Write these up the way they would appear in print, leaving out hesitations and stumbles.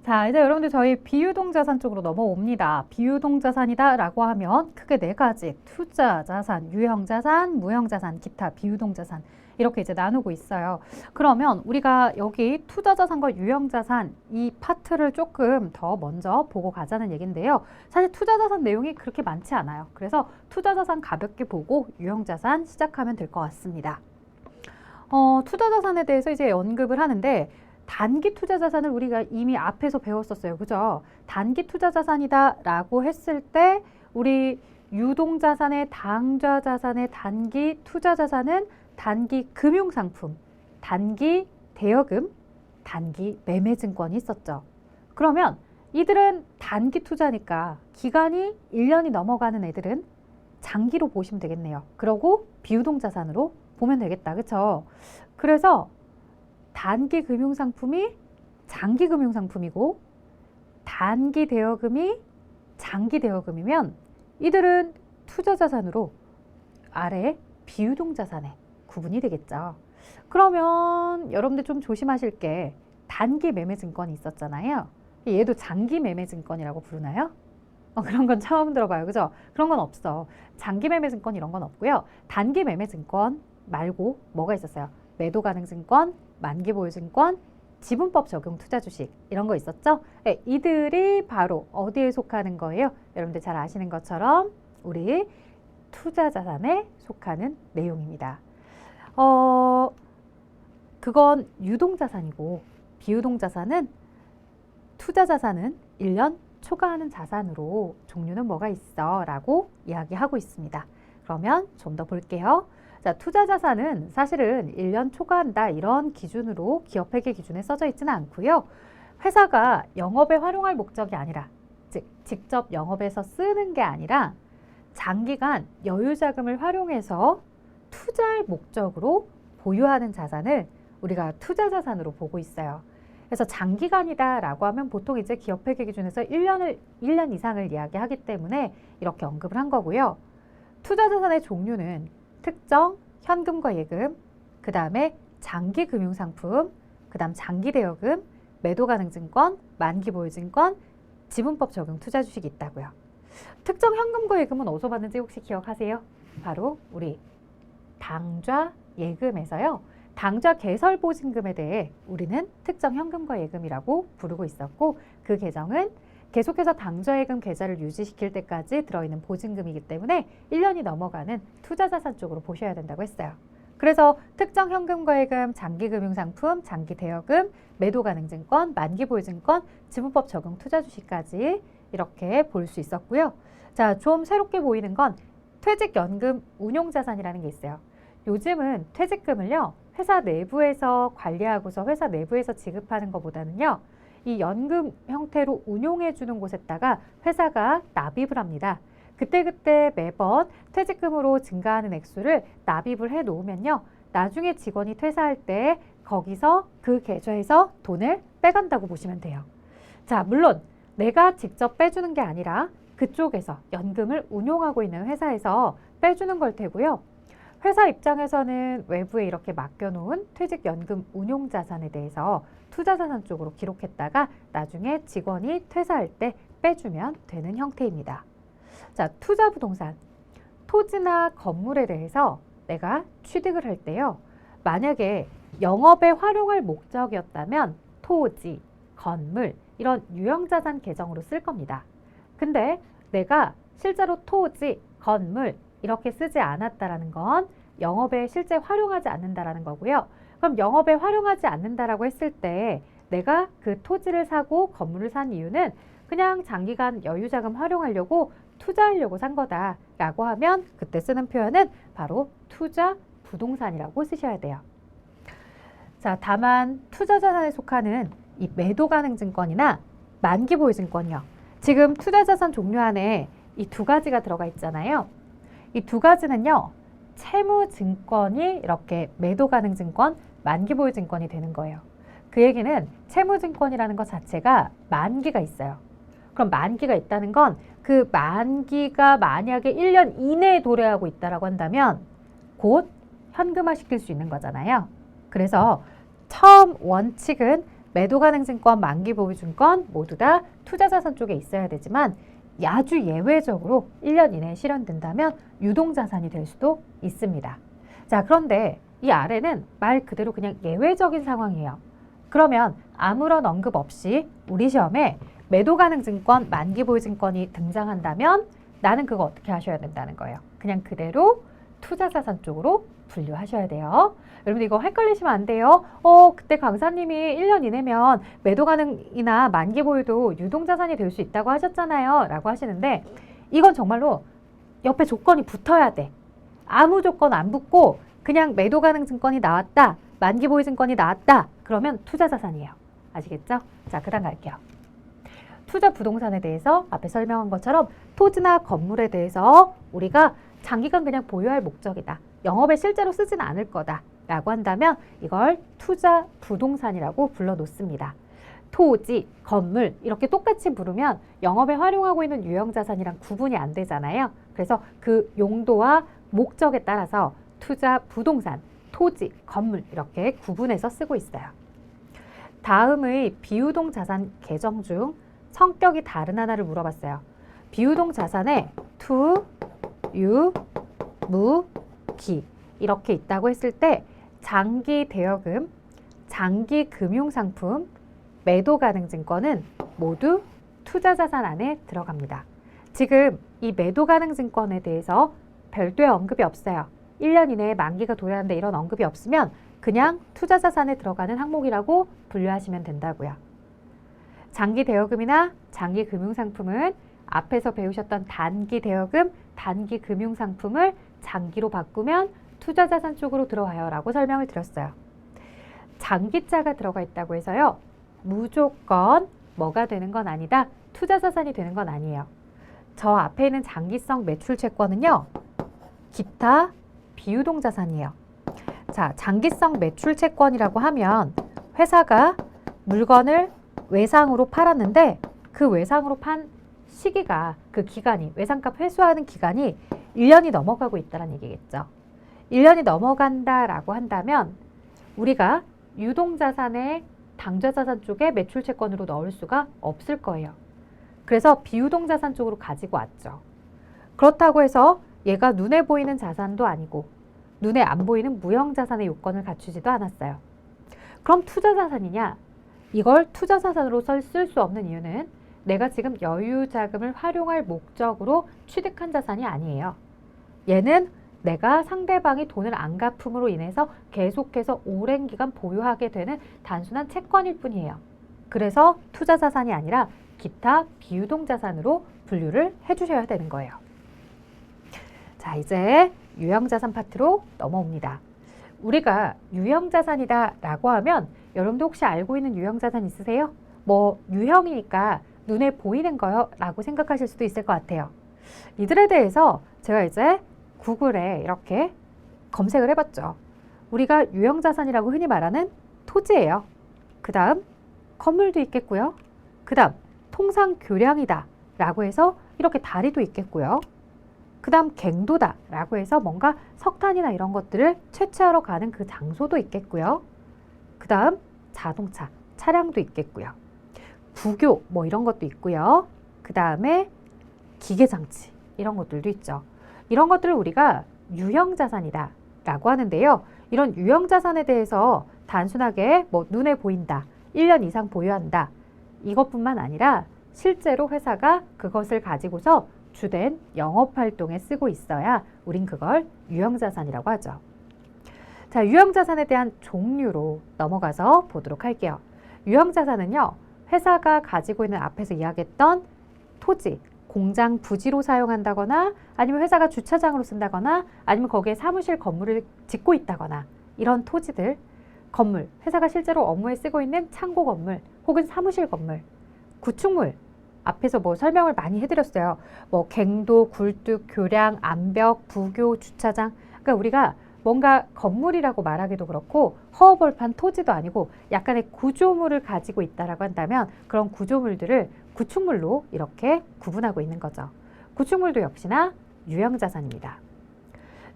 자, 이제 여러분들 저희 비유동자산 쪽으로 넘어옵니다. 비유동자산이다 라고 하면 크게 네 가지, 투자자산, 유형자산, 무형자산, 기타 비유동자산 이렇게 이제 나누고 있어요. 그러면 우리가 여기 투자자산과 유형자산 이 파트를 조금 더 먼저 보고 가자는 얘기인데요. 사실 투자자산 내용이 그렇게 많지 않아요. 그래서 투자자산 가볍게 보고 유형자산 시작하면 될 것 같습니다. 투자자산에 대해서 이제 언급을 하는데 단기 투자 자산을 우리가 이미 앞에서 배웠었어요. 그죠? 단기 투자 자산이다 라고 했을 때 우리 유동자산의 당좌 자산의 단기 투자 자산은 단기 금융상품, 단기 대여금, 단기 매매증권이 있었죠. 그러면 이들은 단기 투자니까 기간이 1년이 넘어가는 애들은 장기로 보시면 되겠네요. 그러고 비유동자산으로 보면 되겠다. 그쵸? 그래서 단기 금융상품이 장기 금융상품이고 단기 대여금이 장기 대여금이면 이들은 투자자산으로 아래 비유동자산에 구분이 되겠죠. 그러면 여러분들 좀 조심하실 게 단기 매매증권이 있었잖아요. 얘도 장기 매매증권이라고 부르나요? 그런 건 처음 들어봐요. 그죠? 그런 건 없어. 장기 매매증권 이런 건 없고요. 단기 매매증권 말고 뭐가 있었어요? 매도가능증권, 만기보유증권, 지분법 적용 투자주식 이런 거 있었죠? 네, 이들이 바로 어디에 속하는 거예요? 여러분들 잘 아시는 것처럼 우리 투자자산에 속하는 내용입니다. 그건 유동자산이고 비유동자산은 투자자산은 1년 초과하는 자산으로 종류는 뭐가 있어? 라고 이야기하고 있습니다. 그러면 좀 더 볼게요. 자, 투자자산은 사실은 1년 초과한다 이런 기준으로 기업회계 기준에 써져 있지는 않고요. 회사가 영업에 활용할 목적이 아니라 즉 직접 영업에서 쓰는 게 아니라 장기간 여유자금을 활용해서 투자할 목적으로 보유하는 자산을 우리가 투자자산으로 보고 있어요. 그래서 장기간이다 라고 하면 보통 이제 기업회계 기준에서 1년 이상을 이야기하기 때문에 이렇게 언급을 한 거고요. 투자자산의 종류는 특정 현금과 예금, 그 다음에 장기 금융상품, 그 다음 장기 대여금, 매도가능증권, 만기보유증권, 지분법 적용 투자주식이 있다고요. 특정 현금과 예금은 어디서 받는지 혹시 기억하세요? 바로 우리 당좌 예금에서요. 당좌 개설보증금에 대해 우리는 특정 현금과 예금이라고 부르고 있었고 그 계정은 계속해서 당좌예금 계좌를 유지시킬 때까지 들어있는 보증금이기 때문에 1년이 넘어가는 투자자산 쪽으로 보셔야 된다고 했어요. 그래서 특정 현금과 예금, 장기금융상품, 장기대여금, 매도가능증권, 만기보유증권, 지분법 적용 투자주식까지 이렇게 볼 수 있었고요. 자, 좀 새롭게 보이는 건 퇴직연금 운용자산이라는 게 있어요. 요즘은 퇴직금을요. 회사 내부에서 관리하고서 회사 내부에서 지급하는 것보다는요. 이 연금 형태로 운용해 주는 곳에다가 회사가 납입을 합니다. 그때그때 매번 퇴직금으로 증가하는 액수를 납입을 해 놓으면요. 나중에 직원이 퇴사할 때 거기서 그 계좌에서 돈을 빼간다고 보시면 돼요. 자, 물론 내가 직접 빼주는 게 아니라 그쪽에서 연금을 운용하고 있는 회사에서 빼주는 걸 테고요. 회사 입장에서는 외부에 이렇게 맡겨놓은 퇴직연금 운용자산에 대해서 투자자산 쪽으로 기록했다가 나중에 직원이 퇴사할 때 빼주면 되는 형태입니다. 자, 투자부동산, 토지나 건물에 대해서 내가 취득을 할 때요. 만약에 영업에 활용할 목적이었다면 토지, 건물 이런 유형자산 계정으로 쓸 겁니다. 근데 내가 실제로 토지, 건물 이렇게 쓰지 않았다라는 건 영업에 실제 활용하지 않는다라는 거고요. 그럼 영업에 활용하지 않는다라고 했을 때 내가 그 토지를 사고 건물을 산 이유는 그냥 장기간 여유자금 활용하려고 투자하려고 산 거다라고 하면 그때 쓰는 표현은 바로 투자 부동산이라고 쓰셔야 돼요. 자, 다만 투자자산에 속하는 이 매도가능증권이나 만기보유증권이요. 지금 투자자산 종류 안에 이 두 가지가 들어가 있잖아요. 이 두 가지는요. 채무증권이 이렇게 매도가능증권, 만기보유증권이 되는 거예요. 그 얘기는 채무증권이라는 것 자체가 만기가 있어요. 그럼 만기가 있다는 건 그 만기가 만약에 1년 이내에 도래하고 있다라고 한다면 곧 현금화 시킬 수 있는 거잖아요. 그래서 처음 원칙은 매도 가능 증권, 만기 보유 증권 모두 다 투자자산 쪽에 있어야 되지만 아주 예외적으로 1년 이내에 실현된다면 유동자산이 될 수도 있습니다. 자, 그런데 이 아래는 말 그대로 그냥 예외적인 상황이에요. 그러면 아무런 언급 없이 우리 시험에 매도 가능 증권, 만기 보유 증권이 등장한다면 나는 그거 어떻게 하셔야 된다는 거예요. 그냥 그대로 투자자산 쪽으로 분류하셔야 돼요. 여러분들 이거 헷갈리시면 안 돼요. 그때 강사님이 1년 이내면 매도 가능이나 만기 보유도 유동자산이 될 수 있다고 하셨잖아요. 라고 하시는데 이건 정말로 옆에 조건이 붙어야 돼. 아무 조건 안 붙고 그냥 매도 가능 증권이 나왔다. 만기 보유 증권이 나왔다. 그러면 투자자산이에요. 아시겠죠? 자, 그 다음 갈게요. 투자 부동산에 대해서 앞에 설명한 것처럼 토지나 건물에 대해서 우리가 장기간 그냥 보유할 목적이다. 영업에 실제로 쓰지는 않을 거다. 라고 한다면 이걸 투자 부동산이라고 불러놓습니다. 토지, 건물 이렇게 똑같이 부르면 영업에 활용하고 있는 유형자산이랑 구분이 안 되잖아요. 그래서 그 용도와 목적에 따라서 투자 부동산, 토지, 건물 이렇게 구분해서 쓰고 있어요. 다음의 비유동 자산 계정 중 성격이 다른 하나를 물어봤어요. 비유동 자산에 투, 유, 무, 기 이렇게 있다고 했을 때 장기 대여금, 장기 금융상품, 매도 가능 증권은 모두 투자자산 안에 들어갑니다. 지금 이 매도 가능 증권에 대해서 별도의 언급이 없어요. 1년 이내에 만기가 도래하는데 이런 언급이 없으면 그냥 투자자산에 들어가는 항목이라고 분류하시면 된다고요. 장기 대여금이나 장기 금융상품은 앞에서 배우셨던 단기 대여금, 단기 금융상품을 장기로 바꾸면 투자자산 쪽으로 들어와요 라고 설명을 드렸어요. 장기자가 들어가 있다고 해서요. 무조건 뭐가 되는 건 아니다. 투자자산이 되는 건 아니에요. 저 앞에 있는 장기성 매출 채권은요. 기타 비유동자산이에요. 자, 장기성 매출 채권이라고 하면 회사가 물건을 외상으로 팔았는데 그 외상으로 판 시기가 그 기간이 외상값 회수하는 기간이 1년이 넘어가고 있다는 얘기겠죠. 1년이 넘어간다라고 한다면 우리가 유동자산의 당좌자산 쪽에 매출채권으로 넣을 수가 없을 거예요. 그래서 비유동자산 쪽으로 가지고 왔죠. 그렇다고 해서 얘가 눈에 보이는 자산도 아니고 눈에 안 보이는 무형자산의 요건을 갖추지도 않았어요. 그럼 투자자산이냐? 이걸 투자자산으로 쓸 수 없는 이유는 내가 지금 여유자금을 활용할 목적으로 취득한 자산이 아니에요. 얘는 내가 상대방이 돈을 안 갚음으로 인해서 계속해서 오랜 기간 보유하게 되는 단순한 채권일 뿐이에요. 그래서 투자자산이 아니라 기타 비유동자산으로 분류를 해주셔야 되는 거예요. 자, 이제 유형자산 파트로 넘어옵니다. 우리가 유형자산이다 라고 하면 여러분도 혹시 알고 있는 유형자산 있으세요? 뭐 유형이니까 눈에 보이는 거요 라고 생각하실 수도 있을 것 같아요. 이들에 대해서 제가 이제 구글에 이렇게 검색을 해봤죠. 우리가 유형자산이라고 흔히 말하는 토지예요. 그 다음 건물도 있겠고요. 그 다음 통상교량이다 라고 해서 이렇게 다리도 있겠고요. 그 다음 갱도다 라고 해서 뭔가 석탄이나 이런 것들을 채취하러 가는 그 장소도 있겠고요. 그 다음 자동차, 차량도 있겠고요. 부교 뭐 이런 것도 있고요. 그 다음에 기계장치 이런 것들도 있죠. 이런 것들을 우리가 유형자산이다 라고 하는데요. 이런 유형자산에 대해서 단순하게 뭐 눈에 보인다, 1년 이상 보유한다 이것뿐만 아니라 실제로 회사가 그것을 가지고서 주된 영업활동에 쓰고 있어야 우린 그걸 유형자산이라고 하죠. 자, 유형자산에 대한 종류로 넘어가서 보도록 할게요. 유형자산은요. 회사가 가지고 있는 앞에서 이야기했던 토지, 공장 부지로 사용한다거나 아니면 회사가 주차장으로 쓴다거나 아니면 거기에 사무실 건물을 짓고 있다거나 이런 토지들, 건물, 회사가 실제로 업무에 쓰고 있는 창고 건물 혹은 사무실 건물, 구축물 앞에서 뭐 설명을 많이 해드렸어요. 뭐 갱도, 굴뚝, 교량, 암벽, 부교, 주차장. 그러니까 우리가 뭔가 건물이라고 말하기도 그렇고 허허벌판 토지도 아니고 약간의 구조물을 가지고 있다라고 한다면 그런 구조물들을 구축물로 이렇게 구분하고 있는 거죠. 구축물도 역시나 유형자산입니다.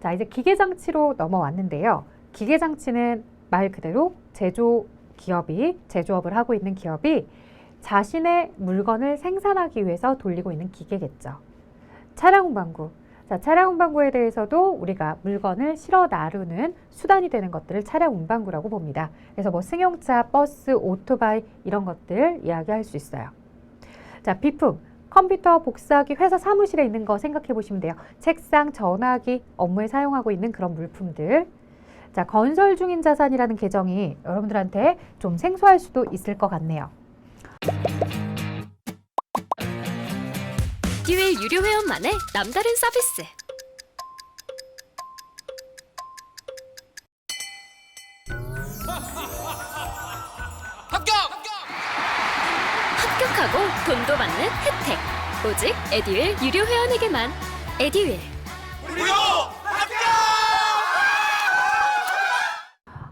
자, 이제 기계장치로 넘어왔는데요. 기계장치는 말 그대로 제조 기업이, 제조업을 하고 있는 기업이 자신의 물건을 생산하기 위해서 돌리고 있는 기계겠죠. 차량 운반구. 자, 차량 운반구에 대해서도 우리가 물건을 실어 나르는 수단이 되는 것들을 차량 운반구라고 봅니다. 그래서 뭐 승용차, 버스, 오토바이 이런 것들 이야기할 수 있어요. 자, 비품. 컴퓨터, 복사기, 회사 사무실에 있는 거 생각해 보시면 돼요. 책상, 전화기, 업무에 사용하고 있는 그런 물품들. 자, 건설 중인 자산이라는 계정이 여러분들한테 좀 생소할 수도 있을 것 같네요. 에듀윌 유료 회원만의 남다른 서비스. 합격하고 돈도 받는 혜택. 오직 에듀윌 유료 회원에게만. 에듀윌. 무료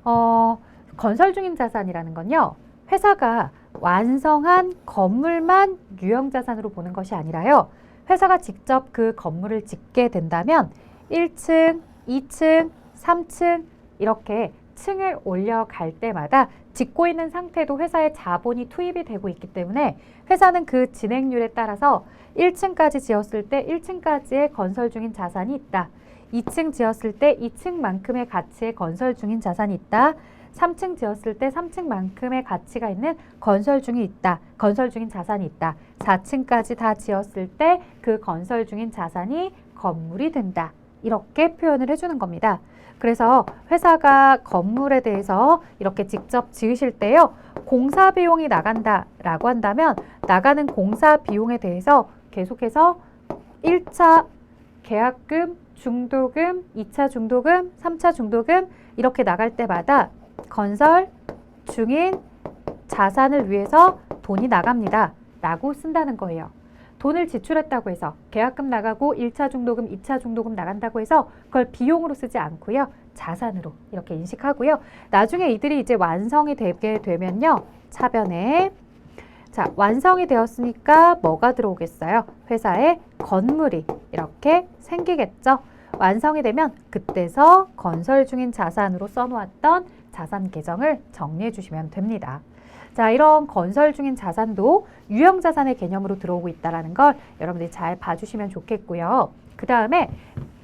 합격! 건설 중인 자산이라는 건요. 회사가 완성한 건물만 유형자산으로 보는 것이 아니라요. 회사가 직접 그 건물을 짓게 된다면 1층, 2층, 3층 이렇게 층을 올려갈 때마다 짓고 있는 상태도 회사의 자본이 투입이 되고 있기 때문에 회사는 그 진행률에 따라서 1층까지 지었을 때 1층까지의 건설 중인 자산이 있다. 2층 지었을 때 2층만큼의 가치의 건설 중인 자산이 있다. 3층 지었을 때 3층만큼의 가치가 있는 건설 중이 있다. 건설 중인 자산이 있다. 4층까지 다 지었을 때 그 건설 중인 자산이 건물이 된다. 이렇게 표현을 해주는 겁니다. 그래서 회사가 건물에 대해서 이렇게 직접 지으실 때요. 공사 비용이 나간다라고 한다면 나가는 공사 비용에 대해서 계속해서 1차 계약금, 중도금, 2차 중도금, 3차 중도금 이렇게 나갈 때마다 건설 중인 자산을 위해서 돈이 나갑니다. 라고 쓴다는 거예요. 돈을 지출했다고 해서 계약금 나가고 1차 중도금, 2차 중도금 나간다고 해서 그걸 비용으로 쓰지 않고요. 자산으로 이렇게 인식하고요. 나중에 이들이 이제 완성이 되게 되면요. 차변에 자, 완성이 되었으니까 뭐가 들어오겠어요? 회사에 건물이 이렇게 생기겠죠. 완성이 되면 그때서 건설 중인 자산으로 써놓았던 자산 계정을 정리해 주시면 됩니다. 자, 이런 건설 중인 자산도 유형자산의 개념으로 들어오고 있다는 걸 여러분들이 잘 봐주시면 좋겠고요. 그 다음에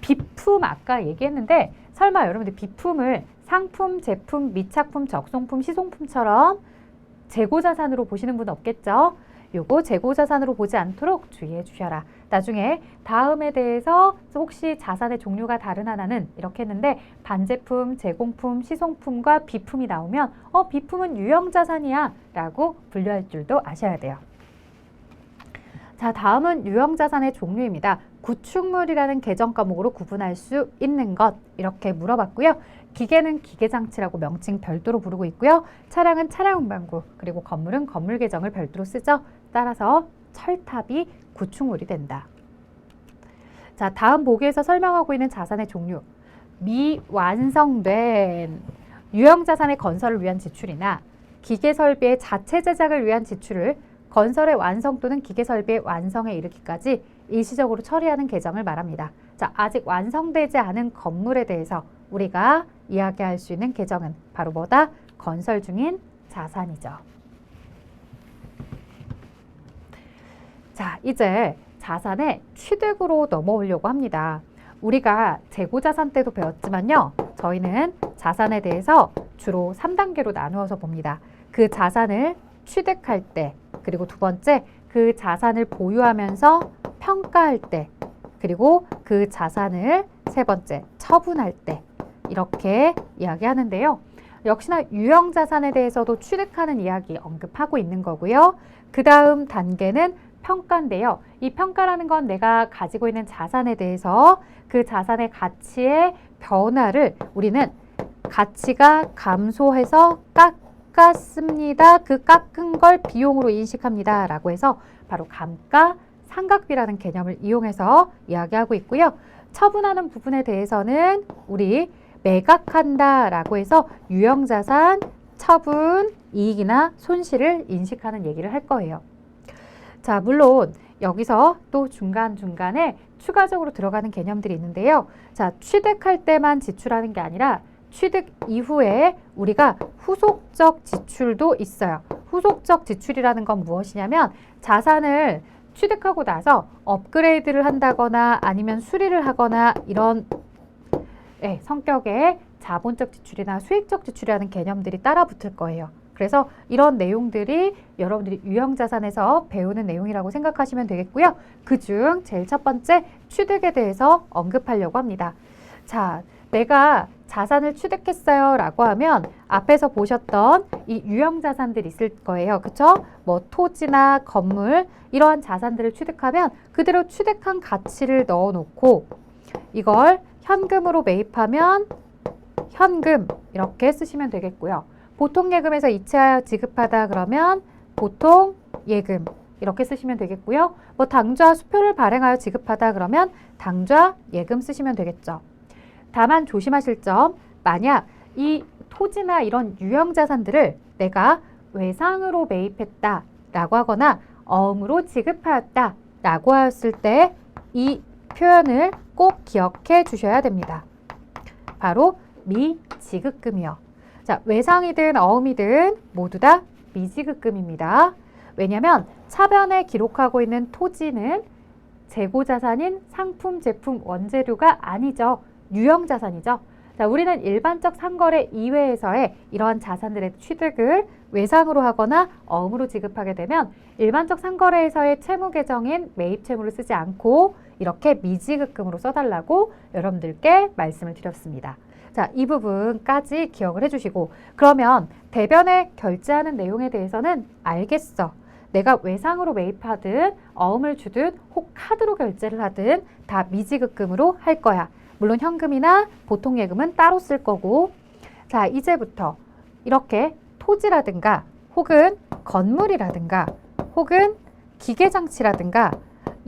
비품 아까 얘기했는데 설마 여러분들 비품을 상품, 제품, 미착품, 적송품, 시송품처럼 재고자산으로 보시는 분 없겠죠? 요거 재고자산으로 보지 않도록 주의해 주셔라. 나중에 다음에 대해서 혹시 자산의 종류가 다른 하나는 이렇게 했는데 반제품, 제공품, 시송품과 비품이 나오면 비품은 유형자산이야 라고 분류할 줄도 아셔야 돼요. 자, 다음은 유형자산의 종류입니다. 구축물이라는 계정 과목으로 구분할 수 있는 것 이렇게 물어봤고요. 기계는 기계장치라고 명칭 별도로 부르고 있고요. 차량은 차량 운반구, 그리고 건물은 건물 계정을 별도로 쓰죠. 따라서 철탑이 구축물이 된다. 자, 다음 보기에서 설명하고 있는 자산의 종류. 미완성된 유형자산의 건설을 위한 지출이나 기계 설비의 자체 제작을 위한 지출을 건설의 완성 또는 기계 설비의 완성에 이르기까지 일시적으로 처리하는 계정을 말합니다. 자, 아직 완성되지 않은 건물에 대해서 우리가 이야기할 수 있는 계정은 바로 뭐다? 건설 중인 자산이죠. 자, 이제 자산의 취득으로 넘어오려고 합니다. 우리가 재고자산 때도 배웠지만요. 저희는 자산에 대해서 주로 3단계로 나누어서 봅니다. 그 자산을 취득할 때, 그리고 두 번째, 그 자산을 보유하면서 평가할 때, 그리고 그 자산을 세 번째, 처분할 때 이렇게 이야기하는데요. 역시나 유형자산에 대해서도 취득하는 이야기 언급하고 있는 거고요. 그 다음 단계는 평가인데요. 이 평가라는 건 내가 가지고 있는 자산에 대해서 그 자산의 가치의 변화를 우리는 가치가 감소해서 깎았습니다. 그 깎은 걸 비용으로 인식합니다. 라고 해서 바로 감가상각비라는 개념을 이용해서 이야기하고 있고요. 처분하는 부분에 대해서는 우리 매각한다 라고 해서 유형자산, 처분, 이익이나 손실을 인식하는 얘기를 할 거예요. 자, 물론 여기서 또 중간중간에 추가적으로 들어가는 개념들이 있는데요. 자, 취득할 때만 지출하는 게 아니라 취득 이후에 우리가 후속적 지출도 있어요. 후속적 지출이라는 건 무엇이냐면 자산을 취득하고 나서 업그레이드를 한다거나 아니면 수리를 하거나 이런 성격의 자본적 지출이나 수익적 지출이라는 개념들이 따라 붙을 거예요. 그래서 이런 내용들이 여러분들이 유형자산에서 배우는 내용이라고 생각하시면 되겠고요. 그중 제일 첫 번째 취득에 대해서 언급하려고 합니다. 자, 내가 자산을 취득했어요 라고 하면 앞에서 보셨던 이 유형자산들 있을 거예요. 그쵸? 뭐 토지나 건물 이러한 자산들을 취득하면 그대로 취득한 가치를 넣어 놓고 이걸 현금으로 매입하면 현금 이렇게 쓰시면 되겠고요. 보통예금에서 이체하여 지급하다 그러면 보통예금 이렇게 쓰시면 되겠고요. 뭐 당좌 수표를 발행하여 지급하다 그러면 당좌예금 쓰시면 되겠죠. 다만 조심하실 점, 만약 이 토지나 이런 유형자산들을 내가 외상으로 매입했다 라고 하거나 어음으로 지급하였다 라고 하였을 때 이 표현을 꼭 기억해 주셔야 됩니다. 바로 미지급금이요. 자, 외상이든 어음이든 모두 다 미지급금입니다. 왜냐하면 차변에 기록하고 있는 토지는 재고자산인 상품, 제품, 원재료가 아니죠. 유형자산이죠. 자, 우리는 일반적 상거래 이외에서의 이러한 자산들의 취득을 외상으로 하거나 어음으로 지급하게 되면 일반적 상거래에서의 채무 계정인 매입 채무를 쓰지 않고 이렇게 미지급금으로 써달라고 여러분들께 말씀을 드렸습니다. 자, 이 부분까지 기억을 해주시고 그러면 대변에 결제하는 내용에 대해서는 알겠어. 내가 외상으로 매입하든 어음을 주든 혹 카드로 결제를 하든 다 미지급금으로 할 거야. 물론 현금이나 보통예금은 따로 쓸 거고 자, 이제부터 이렇게 토지라든가 혹은 건물이라든가 혹은 기계장치라든가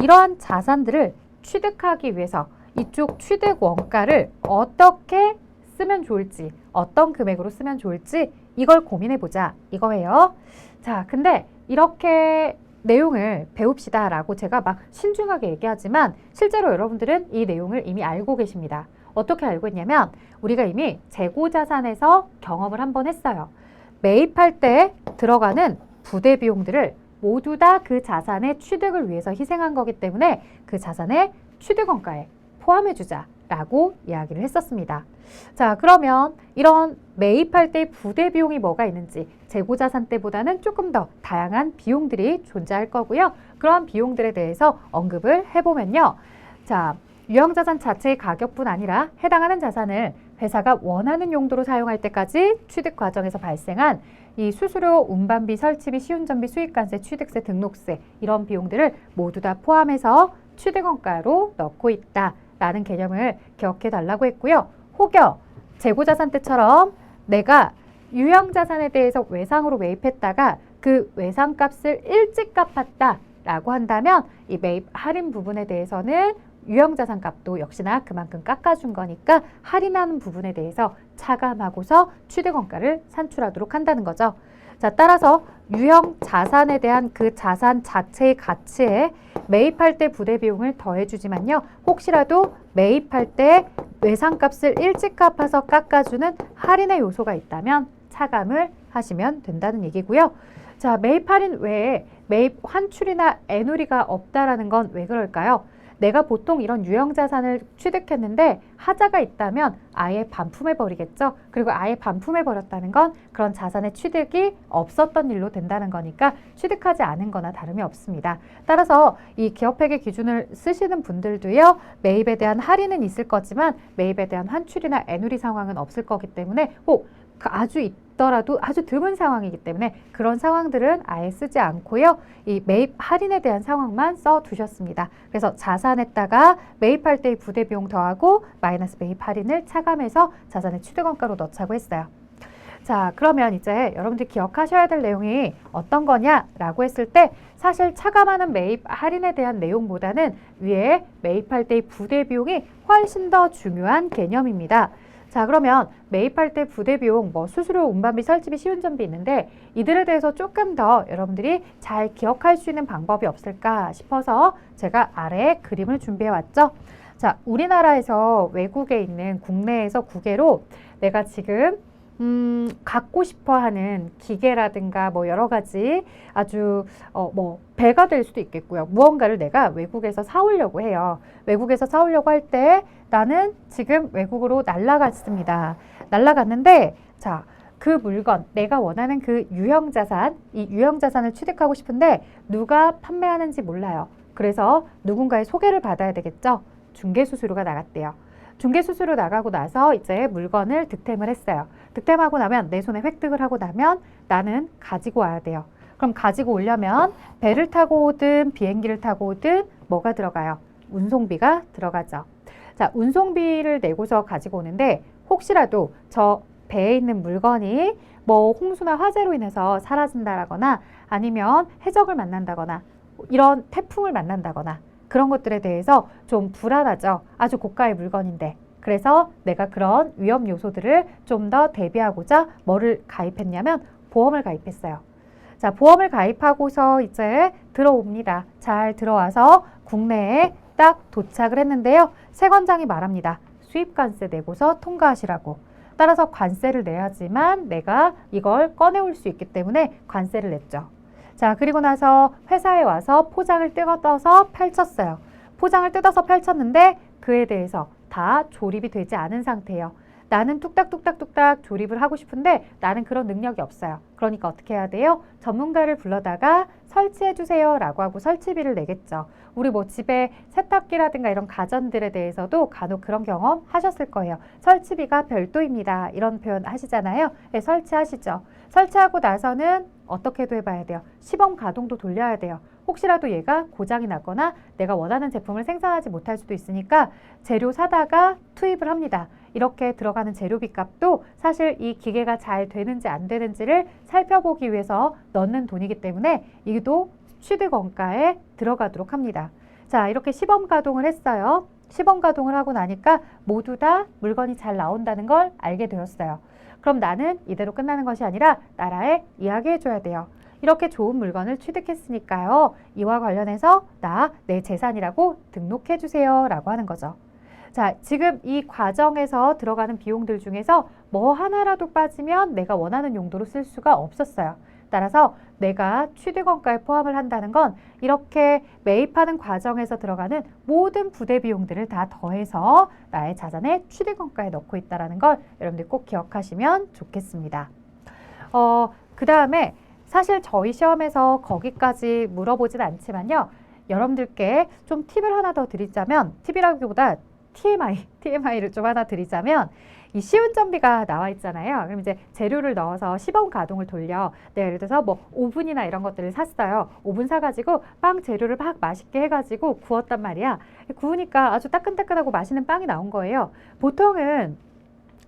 이러한 자산들을 취득하기 위해서 이쪽 취득 원가를 어떻게 쓰면 좋을지 어떤 금액으로 쓰면 좋을지 이걸 고민해 보자 이거예요. 자, 근데 이렇게 내용을 배웁시다 라고 제가 막 신중하게 얘기하지만 실제로 여러분들은 이 내용을 이미 알고 계십니다. 어떻게 알고 있냐면 우리가 이미 재고자산에서 경험을 한번 했어요. 매입할 때 들어가는 부대 비용들을 모두 다 그 자산의 취득을 위해서 희생한 거기 때문에 그 자산의 취득원가에 포함해주자 라고 이야기를 했었습니다. 자, 그러면 이런 매입할 때 부대 비용이 뭐가 있는지 재고자산 때보다는 조금 더 다양한 비용들이 존재할 거고요. 그러한 비용들에 대해서 언급을 해보면요. 자, 유형자산 자체의 가격뿐 아니라 해당하는 자산을 회사가 원하는 용도로 사용할 때까지 취득 과정에서 발생한 이 수수료, 운반비, 설치비, 시운전비, 수익관세, 취득세, 등록세 이런 비용들을 모두 다 포함해서 취득원가로 넣고 있다라는 개념을 기억해 달라고 했고요. 혹여 재고자산 때처럼 내가 유형자산에 대해서 외상으로 매입했다가 그 외상값을 일찍 갚았다라고 한다면 이 매입 할인 부분에 대해서는 유형자산 값도 역시나 그만큼 깎아준 거니까 할인하는 부분에 대해서 차감하고서 취득원가를 산출하도록 한다는 거죠. 자, 따라서 유형자산에 대한 그 자산 자체의 가치에 매입할 때 부대 비용을 더해주지만요. 혹시라도 매입할 때 외상값을 일찍 갚아서 깎아주는 할인의 요소가 있다면 차감을 하시면 된다는 얘기고요. 자, 매입 할인 외에 매입 환출이나 애누리가 없다라는 건 왜 그럴까요? 내가 보통 이런 유형자산을 취득했는데 하자가 있다면 아예 반품해버리겠죠. 그리고 아예 반품해버렸다는 건 그런 자산의 취득이 없었던 일로 된다는 거니까 취득하지 않은 거나 다름이 없습니다. 따라서 이 기업회계 기준을 쓰시는 분들도요. 매입에 대한 할인은 있을 거지만 매입에 대한 환출이나 애누리 상황은 없을 거기 때문에 혹 아주 있더라도 아주 드문 상황이기 때문에 그런 상황들은 아예 쓰지 않고요. 이 매입 할인에 대한 상황만 써 두셨습니다. 그래서 자산에다가 매입할 때의 부대 비용 더하고 마이너스 매입 할인을 차감해서 자산의 취득원가로 넣자고 했어요. 자, 그러면 이제 여러분들이 기억하셔야 될 내용이 어떤 거냐라고 했을 때 사실 차감하는 매입 할인에 대한 내용보다는 위에 매입할 때의 부대 비용이 훨씬 더 중요한 개념입니다. 자, 그러면 매입할 때 부대 비용, 뭐 수수료, 운반비, 설치비, 시운전비 있는데 이들에 대해서 조금 더 여러분들이 잘 기억할 수 있는 방법이 없을까 싶어서 제가 아래에 그림을 준비해 왔죠. 자, 우리나라에서 외국에 있는 국내에서 국외로 내가 지금 갖고 싶어 하는 기계라든가 뭐 여러 가지 아주 뭐 배가 될 수도 있겠고요. 무언가를 내가 외국에서 사오려고 해요. 외국에서 사오려고 할 때 나는 지금 외국으로 날아갔습니다. 날아갔는데 자, 그 물건, 내가 원하는 그 유형 자산, 이 유형 자산을 취득하고 싶은데 누가 판매하는지 몰라요. 그래서 누군가의 소개를 받아야 되겠죠. 중개수수료가 나갔대요. 중개수수료 나가고 나서 이제 물건을 득템을 했어요. 득템하고 나면 내 손에 획득을 하고 나면 나는 가지고 와야 돼요. 그럼 가지고 오려면 배를 타고 오든 비행기를 타고 오든 뭐가 들어가요? 운송비가 들어가죠. 자, 운송비를 내고서 가지고 오는데 혹시라도 저 배에 있는 물건이 뭐 홍수나 화재로 인해서 사라진다거나 아니면 해적을 만난다거나 이런 태풍을 만난다거나 그런 것들에 대해서 좀 불안하죠. 아주 고가의 물건인데. 그래서 내가 그런 위험 요소들을 좀 더 대비하고자 뭐를 가입했냐면 보험을 가입했어요. 자, 보험을 가입하고서 이제 들어옵니다. 잘 들어와서 국내에 딱 도착을 했는데요. 세관장이 말합니다. 수입관세 내고서 통과하시라고. 따라서 관세를 내야지만 내가 이걸 꺼내올 수 있기 때문에 관세를 냈죠. 자, 그리고 나서 회사에 와서 포장을 뜯어서 펼쳤어요. 포장을 뜯어서 펼쳤는데 그에 대해서 다 조립이 되지 않은 상태예요. 나는 뚝딱뚝딱뚝딱 조립을 하고 싶은데 나는 그런 능력이 없어요. 그러니까 어떻게 해야 돼요? 전문가를 불러다가 설치해 주세요 라고 하고 설치비를 내겠죠. 우리 뭐 집에 세탁기라든가 이런 가전들에 대해서도 간혹 그런 경험 하셨을 거예요. 설치비가 별도입니다. 이런 표현 하시잖아요. 네, 설치하시죠. 설치하고 나서는 어떻게도 해봐야 돼요. 시범 가동도 돌려야 돼요. 혹시라도 얘가 고장이 났거나 내가 원하는 제품을 생산하지 못할 수도 있으니까 재료 사다가 투입을 합니다. 이렇게 들어가는 재료비 값도 사실 이 기계가 잘 되는지 안 되는지를 살펴보기 위해서 넣는 돈이기 때문에 이도 취득 원가에 들어가도록 합니다. 자, 이렇게 시범 가동을 했어요. 시범 가동을 하고 나니까 모두 다 물건이 잘 나온다는 걸 알게 되었어요. 그럼 나는 이대로 끝나는 것이 아니라 나라에 이야기해 줘야 돼요. 이렇게 좋은 물건을 취득했으니까요. 이와 관련해서 내 재산이라고 등록해 주세요 라고 하는 거죠. 자, 지금 이 과정에서 들어가는 비용들 중에서 뭐 하나라도 빠지면 내가 원하는 용도로 쓸 수가 없었어요. 따라서 내가 취득원가에 포함을 한다는 건 이렇게 매입하는 과정에서 들어가는 모든 부대 비용들을 다 더해서 나의 자산의 취득원가에 넣고 있다는 걸 여러분들 꼭 기억하시면 좋겠습니다. 그 다음에 사실 저희 시험에서 거기까지 물어보진 않지만요. 여러분들께 좀 팁을 하나 더 드리자면, 팁이라기보다 TMI를 좀 하나 드리자면, 이 시운전비가 나와 있잖아요. 그럼 이제 재료를 넣어서 시범 가동을 돌려. 내가 예를 들어서 뭐 오븐이나 이런 것들을 샀어요. 오븐 사가지고 빵 재료를 막 맛있게 해가지고 구웠단 말이야. 구우니까 아주 따끈따끈하고 맛있는 빵이 나온 거예요. 보통은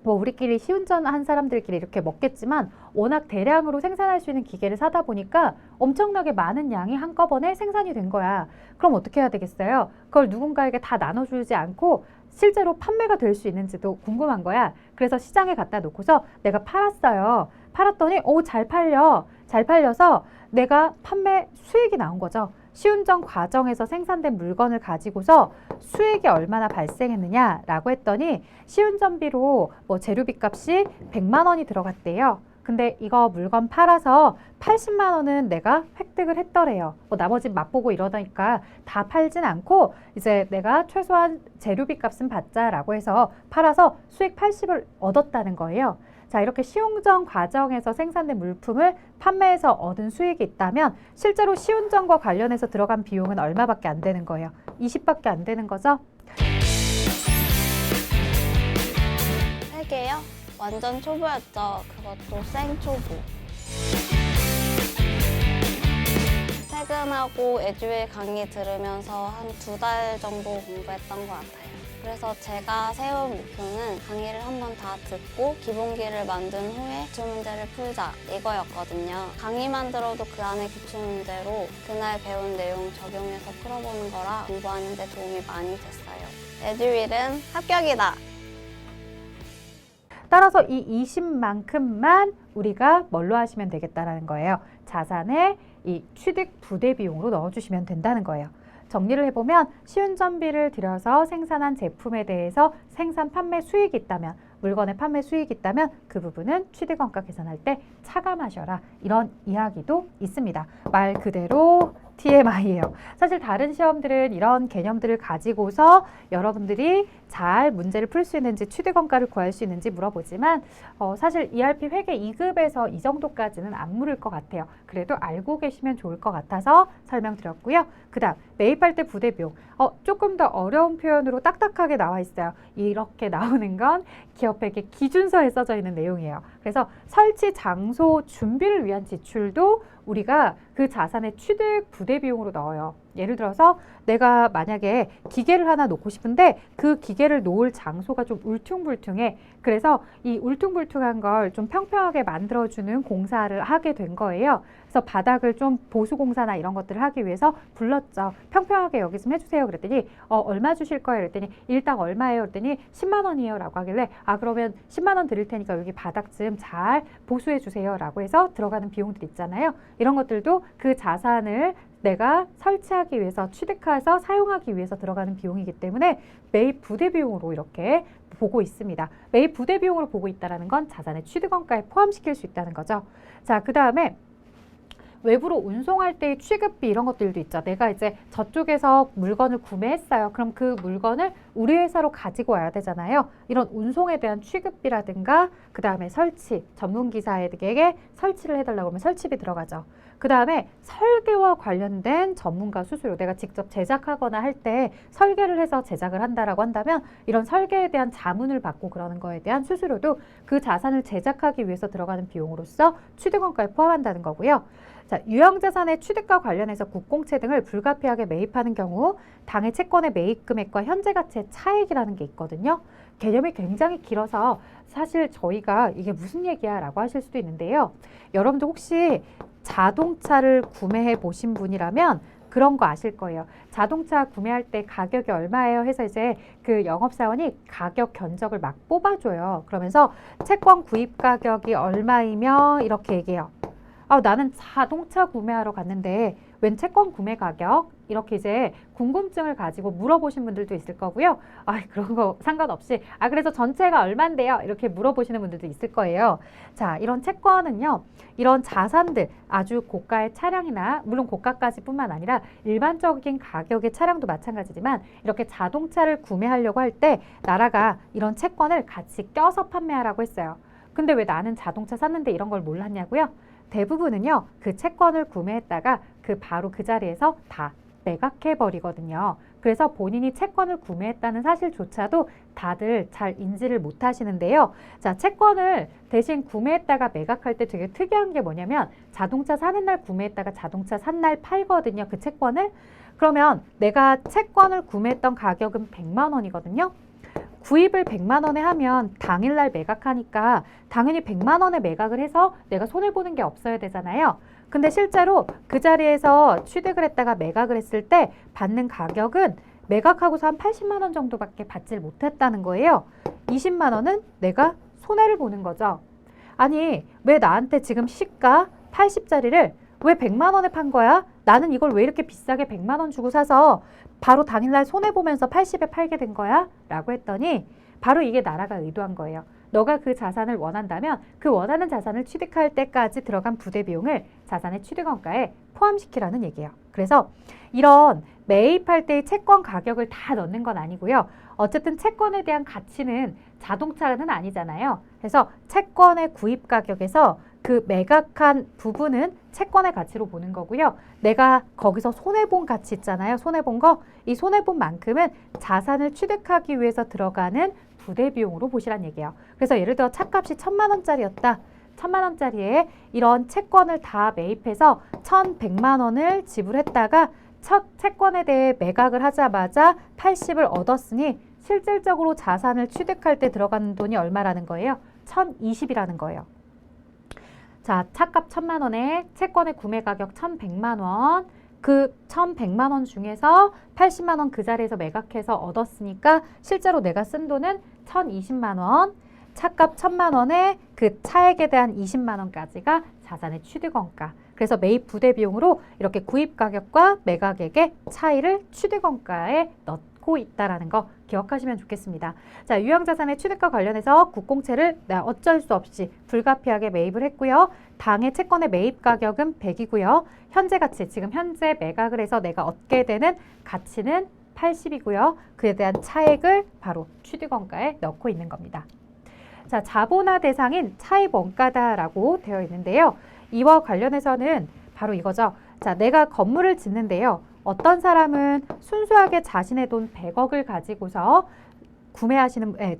뭐 우리끼리 시운전 한 사람들끼리 이렇게 먹겠지만 워낙 대량으로 생산할 수 있는 기계를 사다 보니까 엄청나게 많은 양이 한꺼번에 생산이 된 거야. 그럼 어떻게 해야 되겠어요? 그걸 누군가에게 다 나눠주지 않고 실제로 판매가 될 수 있는지도 궁금한 거야. 그래서 시장에 갖다 놓고서 내가 팔았어요. 팔았더니 잘 팔려. 잘 팔려서 내가 판매 수익이 나온 거죠. 시운전 과정에서 생산된 물건을 가지고서 수익이 얼마나 발생했느냐라고 했더니 시운전비로 뭐 재료비 값이 100만 원이 들어갔대요. 근데 이거 물건 팔아서 80만 원은 내가 획득을 했더래요. 뭐 나머지 맛보고 이러니까 다 팔진 않고 이제 내가 최소한 재료비 값은 받자라고 해서 팔아서 수익 80을 얻었다는 거예요. 자, 이렇게 시운전 과정에서 생산된 물품을 판매해서 얻은 수익이 있다면 실제로 시운전과 관련해서 들어간 비용은 얼마밖에 안 되는 거예요. 20밖에 안 되는 거죠. 3개요? 완전 초보였죠. 그것도 생초보. 퇴근하고 에듀윌 강의 들으면서 한 2달 정도 공부했던 것 같아요. 그래서 제가 세운 목표는 강의를 한번 다 듣고 기본기를 만든 후에 기출문제를 풀자 이거였거든요. 강의만 들어도 그 안에 기출문제로 그날 배운 내용 적용해서 풀어보는 거라 공부하는 데 도움이 많이 됐어요. 에듀윌은 합격이다! 따라서 이 20만큼만 우리가 뭘로 하시면 되겠다는 거예요. 자산의 이 취득 부대 비용으로 넣어주시면 된다는 거예요. 정리를 해보면 시운전비를 들여서 생산한 제품에 대해서 생산 판매 수익이 있다면, 물건의 판매 수익이 있다면 그 부분은 취득원가 계산할 때 차감하셔라, 이런 이야기도 있습니다. 말 그대로 TMI예요. 사실 다른 시험들은 이런 개념들을 가지고서 여러분들이 잘 문제를 풀 수 있는지, 취득원가를 구할 수 있는지 물어보지만 사실 ERP 회계 2급에서 이 정도까지는 안 물을 것 같아요. 그래도 알고 계시면 좋을 것 같아서 설명드렸고요. 그 다음 매입할 때 부대비용, 조금 더 어려운 표현으로 딱딱하게 나와 있어요. 이렇게 나오는 건 기업회계 기준서에 써져 있는 내용이에요. 그래서 설치 장소 준비를 위한 지출도 우리가 그 자산의 취득 부대비용으로 넣어요. 예를 들어서 내가 만약에 기계를 하나 놓고 싶은데 그 기계를 놓을 장소가 좀 울퉁불퉁해. 그래서 이 울퉁불퉁한 걸 좀 평평하게 만들어주는 공사를 하게 된 거예요. 그래서 바닥을 좀 보수공사나 이런 것들을 하기 위해서 불렀죠. 평평하게 여기 좀 해주세요. 그랬더니 얼마 주실 거예요? 그랬더니 일당 얼마예요? 그랬더니 10만 원이에요 라고 하길래 그러면 10만 원 드릴 테니까 여기 바닥 좀 잘 보수해 주세요 라고 해서 들어가는 비용들 있잖아요. 이런 것들도 그 자산을 내가 설치하기 위해서, 취득해서 사용하기 위해서 들어가는 비용이기 때문에 매입 부대비용으로 이렇게 보고 있습니다. 매입 부대비용으로 보고 있다는 건 자산의 취득원가에 포함시킬 수 있다는 거죠. 자, 그 다음에 외부로 운송할 때의 취급비, 이런 것들도 있죠. 내가 이제 저쪽에서 물건을 구매했어요. 그럼 그 물건을 우리 회사로 가지고 와야 되잖아요. 이런 운송에 대한 취급비라든가, 그 다음에 설치, 전문기사에게 설치를 해달라고 하면 설치비 들어가죠. 그 다음에 설계와 관련된 전문가 수수료, 내가 직접 제작하거나 할 때 설계를 해서 제작을 한다라고 한다면 이런 설계에 대한 자문을 받고 그러는 거에 대한 수수료도 그 자산을 제작하기 위해서 들어가는 비용으로서 취득원가에 포함한다는 거고요. 자, 유형자산의 취득과 관련해서 국공채 등을 불가피하게 매입하는 경우 당해 채권의 매입 금액과 현재 가치의 차익이라는 게 있거든요. 개념이 굉장히 길어서 사실 저희가 이게 무슨 얘기야 라고 하실 수도 있는데요. 여러분들 혹시 자동차를 구매해 보신 분이라면 그런 거 아실 거예요. 자동차 구매할 때 가격이 얼마예요 해서 이제 그 영업사원이 가격 견적을 막 뽑아줘요. 그러면서 채권 구입 가격이 얼마이며 이렇게 얘기해요. 나는 자동차 구매하러 갔는데 웬 채권 구매 가격? 이렇게 이제 궁금증을 가지고 물어보신 분들도 있을 거고요. 그런 거 상관없이 그래서 전체가 얼만데요? 이렇게 물어보시는 분들도 있을 거예요. 자, 이런 채권은요, 이런 자산들, 아주 고가의 차량이나, 물론 고가까지 뿐만 아니라 일반적인 가격의 차량도 마찬가지지만 이렇게 자동차를 구매하려고 할 때 나라가 이런 채권을 같이 껴서 판매하라고 했어요. 근데 왜 나는 자동차 샀는데 이런 걸 몰랐냐고요? 대부분은요, 그 채권을 구매했다가 바로 그 자리에서 다 매각해 버리거든요. 그래서 본인이 채권을 구매했다는 사실조차도 다들 잘 인지를 못 하시는데요. 자, 채권을 대신 구매했다가 매각할 때 되게 특이한 게 뭐냐면 자동차 사는 날 구매했다가 자동차 산 날 팔거든요. 그 채권을. 그러면 내가 채권을 구매했던 가격은 100만 원이거든요. 구입을 100만 원에 하면 당일날 매각하니까 당연히 100만 원에 매각을 해서 내가 손해보는 게 없어야 되잖아요. 근데 실제로 그 자리에서 취득을 했다가 매각을 했을 때 받는 가격은 매각하고서 한 80만 원 정도밖에 받질 못했다는 거예요. 20만 원은 내가 손해를 보는 거죠. 아니, 왜 나한테 지금 시가 80짜리를 왜 100만 원에 판 거야? 나는 이걸 왜 이렇게 비싸게 100만 원 주고 사서 바로 당일날 손해보면서 80에 팔게 된 거야? 라고 했더니 바로 이게 나라가 의도한 거예요. 너가 그 자산을 원한다면 그 원하는 자산을 취득할 때까지 들어간 부대비용을 자산의 취득원가에 포함시키라는 얘기예요. 그래서 이런 매입할 때의 채권 가격을 다 넣는 건 아니고요. 어쨌든 채권에 대한 가치는 자동차는 아니잖아요. 그래서 채권의 구입 가격에서 그 매각한 부분은 채권의 가치로 보는 거고요. 내가 거기서 손해본 가치 있잖아요. 손해본 거. 이 손해본 만큼은 자산을 취득하기 위해서 들어가는 부대비용으로 보시란 얘기예요. 그래서 예를 들어 차값이 1,000만 원짜리였다. 1,000만 원짜리에 이런 채권을 다 매입해서 1,100만 원을 지불했다가 첫 채권에 대해 매각을 하자마자 80을 얻었으니 실질적으로 자산을 취득할 때 들어가는 돈이 얼마라는 거예요? 1,020이라는 거예요. 자, 차값 1,000만 원에 채권의 구매 가격 1,100만 원, 그 1,100만 원 중에서 80만 원 그 자리에서 매각해서 얻었으니까 실제로 내가 쓴 돈은 1,020만 원, 차값 1,000만 원에 그 차액에 대한 20만 원까지가 자산의 취득원가. 그래서 매입 부대 비용으로 이렇게 구입 가격과 매각액의 차이를 취득원가에 넣고 있다라는 거 기억하시면 좋겠습니다. 자, 유형자산의 취득과 관련해서 국공채를 어쩔 수 없이 불가피하게 매입을 했고요. 당해 채권의 매입 가격은 100이고요. 현재 가치, 지금 현재 매각을 해서 내가 얻게 되는 가치는 80이고요. 그에 대한 차액을 바로 취득원가에 넣고 있는 겁니다. 자, 자본화 대상인 차입 원가다라고 되어 있는데요. 이와 관련해서는 바로 이거죠. 자, 내가 건물을 짓는데요. 어떤 사람은 순수하게 자신의 돈 100억을 가지고서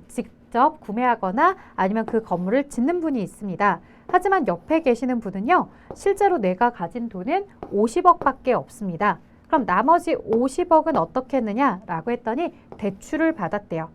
직접 구매하거나 아니면 그 건물을 짓는 분이 있습니다. 하지만 옆에 계시는 분은요. 실제로 내가 가진 돈은 50억밖에 없습니다. 그럼 나머지 50억은 어떻게 했느냐라고 했더니 대출을 받았대요.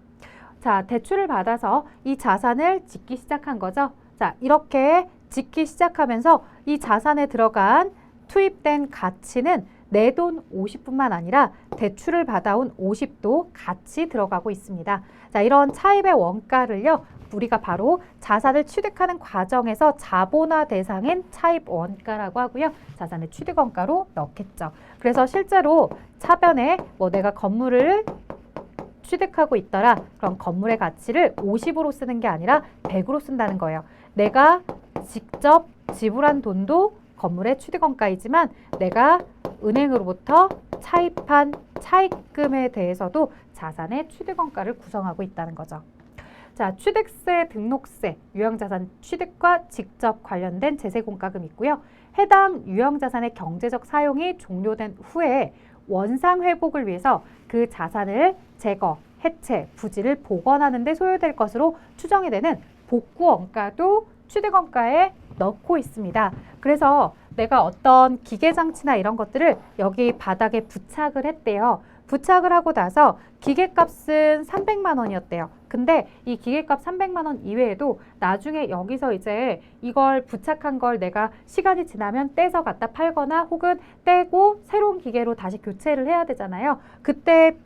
자, 대출을 받아서 이 자산을 짓기 시작한 거죠. 자, 이렇게 짓기 시작하면서 이 자산에 들어간 투입된 가치는 내 돈 50뿐만 아니라 대출을 받아온 50도 같이 들어가고 있습니다. 자, 이런 차입의 원가를요. 우리가 바로 자산을 취득하는 과정에서 자본화 대상인 차입 원가라고 하고요. 자산의 취득 원가로 넣겠죠. 그래서 실제로 차변에 내가 건물을 취득하고 있더라. 그럼 건물의 가치를 50으로 쓰는 게 아니라 100으로 쓴다는 거예요. 내가 직접 지불한 돈도 건물의 취득원가이지만 내가 은행으로부터 차입한 차입금에 대해서도 자산의 취득원가를 구성하고 있다는 거죠. 자, 취득세, 등록세, 유형자산 취득과 직접 관련된 제세공과금 있고요. 해당 유형자산의 경제적 사용이 종료된 후에 원상 회복을 위해서 그 자산을 제거, 해체, 부지를 복원하는 데 소요될 것으로 추정이 되는 복구원가도 취득원가에 넣고 있습니다. 그래서 내가 어떤 기계장치나 이런 것들을 여기 바닥에 부착을 했대요. 부착을 하고 나서 기계값은 300만 원이었대요. 근데 이 기계값 300만 원 이외에도 나중에 여기서 이제 이걸 부착한 걸 내가 시간이 지나면 떼서 갖다 팔거나 혹은 떼고 새로운 기계로 다시 교체를 해야 되잖아요. 그때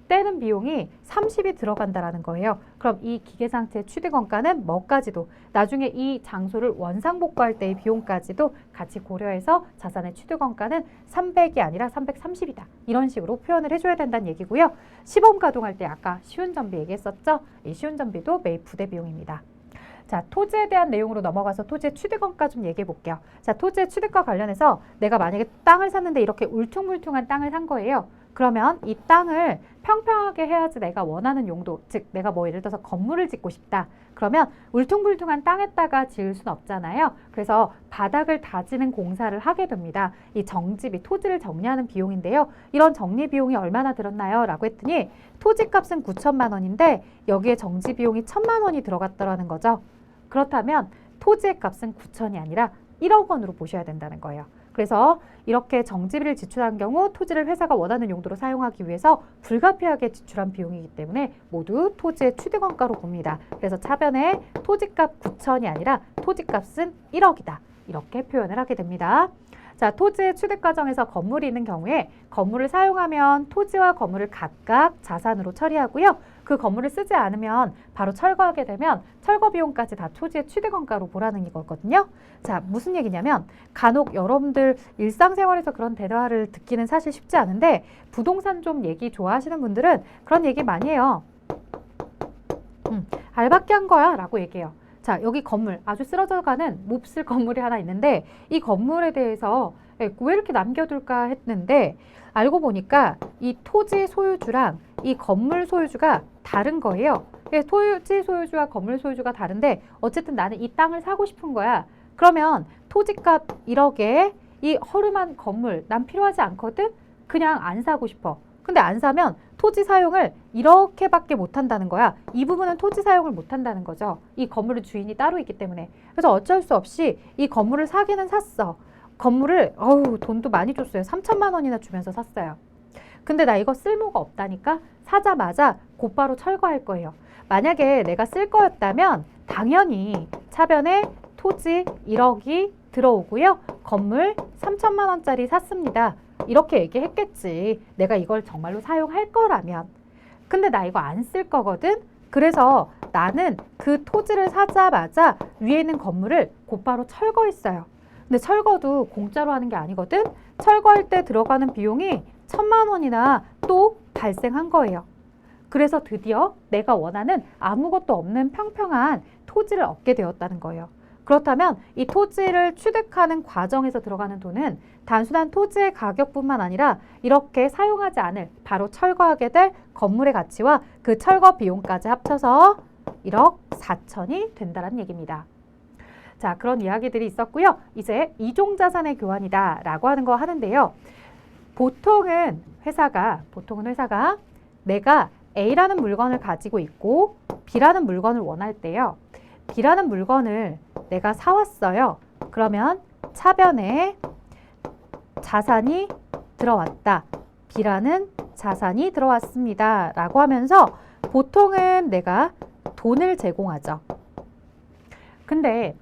떼는 비용이 30이 들어간다라는 거예요. 그럼 이 기계장치의 취득원가는 뭐까지도 나중에 이 장소를 원상복구할 때의 비용까지도 같이 고려해서 자산의 취득원가는 300이 아니라 330이다. 이런 식으로 표현을 해줘야 된다는 얘기고요. 시범 가동할 때 아까 시운전비 얘기했었죠? 이 시운전비도 매입 부대 비용입니다. 자, 토지에 대한 내용으로 넘어가서 토지의 취득원가 좀 얘기해 볼게요. 자, 토지의 취득과 관련해서 내가 만약에 땅을 샀는데 이렇게 울퉁불퉁한 땅을 산 거예요. 그러면 이 땅을 평평하게 해야지 내가 원하는 용도, 즉 내가 예를 들어서 건물을 짓고 싶다. 그러면 울퉁불퉁한 땅에다가 지을 수는 없잖아요. 그래서 바닥을 다지는 공사를 하게 됩니다. 이 정지비, 토지를 정리하는 비용인데요. 이런 정리 비용이 얼마나 들었나요? 라고 했더니 토지값은 9천만 원인데 여기에 정지 비용이 1,000만 원이 들어갔다는 거죠. 그렇다면 토지의 값은 9천이 아니라 1억 원으로 보셔야 된다는 거예요. 그래서 이렇게 정지비를 지출한 경우 토지를 회사가 원하는 용도로 사용하기 위해서 불가피하게 지출한 비용이기 때문에 모두 토지의 취득원가로 봅니다. 그래서 차변에 토지값 9천이 아니라 토지값은 1억이다. 이렇게 표현을 하게 됩니다. 자, 토지의 취득 과정에서 건물이 있는 경우에 건물을 사용하면 토지와 건물을 각각 자산으로 처리하고요. 그 건물을 쓰지 않으면 바로 철거하게 되면 철거 비용까지 다 토지의 취득원가로 보라는 이거거든요. 자, 무슨 얘기냐면 간혹 여러분들 일상생활에서 그런 대화를 듣기는 사실 쉽지 않은데 부동산 좀 얘기 좋아하시는 분들은 그런 얘기 많이 해요. 알박기 한 거야 라고 얘기해요. 자, 여기 건물 아주 쓰러져가는 몹쓸 건물이 하나 있는데 이 건물에 대해서 왜 이렇게 남겨둘까 했는데 알고 보니까 이 토지 소유주랑 이 건물 소유주가 다른 거예요. 토지 소유주와 건물 소유주가 다른데 어쨌든 나는 이 땅을 사고 싶은 거야. 그러면 토지값 1억에 이 허름한 건물 난 필요하지 않거든? 그냥 안 사고 싶어. 근데 안 사면 토지 사용을 이렇게밖에 못한다는 거야. 이 부분은 토지 사용을 못한다는 거죠. 이 건물의 주인이 따로 있기 때문에. 그래서 어쩔 수 없이 이 건물을 사기는 샀어. 건물을 돈도 많이 줬어요. 3천만 원이나 주면서 샀어요. 근데 나 이거 쓸모가 없다니까 사자마자 곧바로 철거할 거예요. 만약에 내가 쓸 거였다면 당연히 차변에 토지 1억이 들어오고요. 건물 3천만 원짜리 샀습니다. 이렇게 얘기했겠지. 내가 이걸 정말로 사용할 거라면. 근데 나 이거 안 쓸 거거든? 그래서 나는 그 토지를 사자마자 위에 있는 건물을 곧바로 철거했어요. 근데 철거도 공짜로 하는 게 아니거든. 철거할 때 들어가는 비용이 1,000만 원이나 또 발생한 거예요. 그래서 드디어 내가 원하는 아무것도 없는 평평한 토지를 얻게 되었다는 거예요. 그렇다면 이 토지를 취득하는 과정에서 들어가는 돈은 단순한 토지의 가격뿐만 아니라 이렇게 사용하지 않을 바로 철거하게 될 건물의 가치와 그 철거 비용까지 합쳐서 1억 4천이 된다는 얘기입니다. 자, 그런 이야기들이 있었고요. 이제 이종자산의 교환이다 라고 하는 거 하는데요. 보통은 회사가 내가 A라는 물건을 가지고 있고 B라는 물건을 원할 때요. B라는 물건을 내가 사왔어요. 그러면 차변에 자산이 들어왔다. B라는 자산이 들어왔습니다. 라고 하면서 보통은 내가 돈을 제공하죠. 근데